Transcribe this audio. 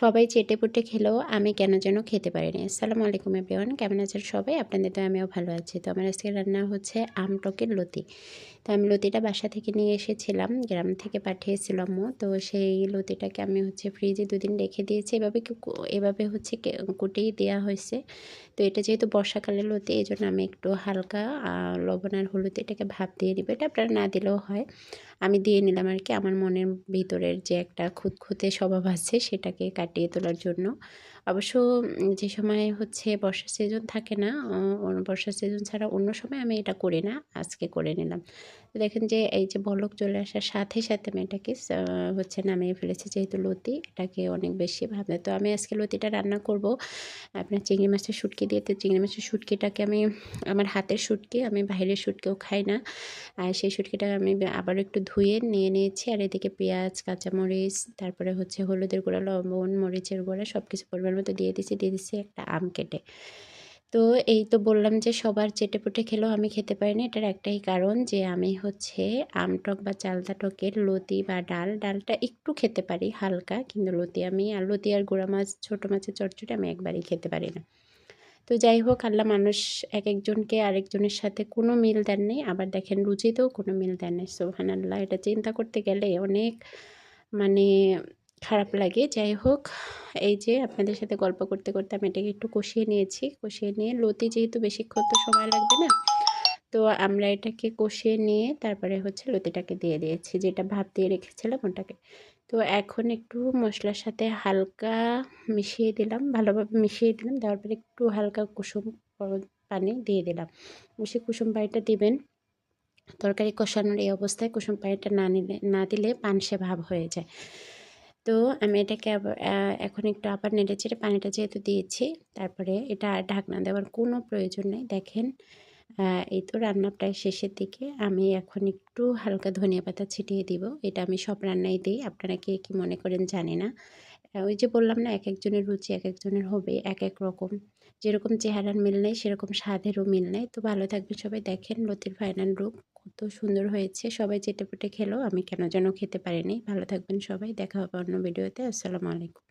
সবাই চেটেপুটে খেলেও আমি কেন যেন খেতে পারিনি। আসসালামু আলাইকুম এভরিওয়ান, কেমন আছেন সবাই? আপনাদের তো আমিও ভালো আছি। তো আমার আজকে রান্না হচ্ছে আম টকের লতি। তো আমি লতিটা বাসা থেকে নিয়ে এসেছিলাম, গ্রাম থেকে পাঠিয়েছিল আম্মু। তো সেই লতিটাকে আমি হচ্ছে ফ্রিজে 2 দিন রেখে দিয়েছি। এভাবে হচ্ছে কুটেই দেওয়া হয়েছে। তো এটা যেহেতু বর্ষাকালের লতি, এই জন্য আমি একটু হালকা লবণ আর হলুদ এটাকে ভাপ দিয়ে নিব। এটা আপনারা না দিলেও হয়, আমি দিয়ে নিলাম আর কি, আমার মনের ভিতরের যে একটা খুঁতখুঁতে স্বভাব আছে সেটাকে কাটিয়ে তোলার জন্য। অবশ্য যে সময় হচ্ছে বর্ষা সিজন থাকে না, বর্ষা সিজন ছাড়া অন্য সময় আমি এটা করি না, আজকে করে নিলাম। তো দেখেন যে এই যে বলক চলে আসার সাথে সাথে আমি এটাকে হচ্ছে নামিয়ে ফেলেছি, যেহেতু লতি এটাকে অনেক বেশি ভাবে। তো আমি আজকে লতিটা রান্না করব আপনার চিংড়ি মাছের শুটকি দিয়ে। তো চিংড়ি মাছের শুটকিটাকে আমি, আমার হাতের শুটকি, আমি বাইরের শুটকিও খাই না, আর সেই শুটকিটা আমি আবার একটু ধুয়ে নিয়ে নিয়েছি। আর এদিকে পেঁয়াজ, কাঁচামরিচ, তারপরে হচ্ছে হলুদের গুঁড়া, লবণ, মরিচের গুঁড়া সব কিছু পরিমাণ মতো দিয়ে দিয়েছি একটা আম কেটে। তো এই তো বললাম যে সবার চেটেপুটে খেলেও আমি খেতে পারিনি, এটার একটাই কারণ যে আমি হচ্ছে আম টক বা চালতা টকের লতি বা ডালটা একটু খেতে পারি হালকা, কিন্তু লতি আর গুঁড়া মাছ, ছোটো মাছের চচ্চড়ি আমি একবারই খেতে পারি না। তো যাই হোক, আল্লাহ মানুষ এক একজনকে আরেকজনের সাথে কোনো মিল দেন নেই, আবার দেখেন রুচিতেও কোনো মিল দেন নেই। সুবহানাল্লাহ, এটা চিন্তা করতে গেলে অনেক মানে খারাপ লাগে। যাই হোক, এই যে আপনাদের সাথে গল্প করতে করতে আমি এটাকে একটু কষিয়ে নিয়েছি। কষিয়ে নিয়ে লতি যেহেতু বেশিক্ষণ তো সময় লাগবে না, তো আমরা এটাকে কষিয়ে নিয়ে তারপরে হচ্ছে লতিটাকে দিয়ে দিয়েছি, যেটা ভাপ দিয়ে রেখেছিলাম ওটাকে। তো এখন একটু মশলার সাথে হালকা মিশিয়ে দিলাম, ভালোভাবে মিশিয়ে দিলাম। দেওয়ার পরে একটু হালকা কুসুম পানি দিয়ে দিলাম। বেশি কুসুম পানিটা দিবেন, তরকারি কষানোর এই অবস্থায় কুসুম পানিটা না দিলে পানসে ভাব হয়ে যায়। তো আমি এটাকে এখন একটু আবার নেড়েচেড়ে, পানিটা যেহেতু দিয়েছি, তারপরে এটা আর ঢাকনা দেওয়ার কোনো প্রয়োজন নেই। দেখেন এই তো রান্না প্রায় শেষের দিকে। আমি এখন একটু হালকা ধনিয়া পাতা ছিটিয়ে দিব। এটা আমি সব রান্নায় দিই, আপনারা কে কী মনে করেন জানি না। ওই যে বললাম না, এক একজনের রুচি এক একজনের হবে এক এক রকম। যেরকম চেহারার মিল নেই, সেরকম স্বাদেরও মিল নেই। তো ভালো থাকবেন সবাই। দেখেন লতির ফাইনাল রূপ কত সুন্দর হয়েছে। সবাই চেটেপুটে খেলেও আমি কেন যেন খেতে পারিনি। ভালো থাকবেন সবাই। দেখা হবে অন্য ভিডিওতে। আসসালামু আলাইকুম।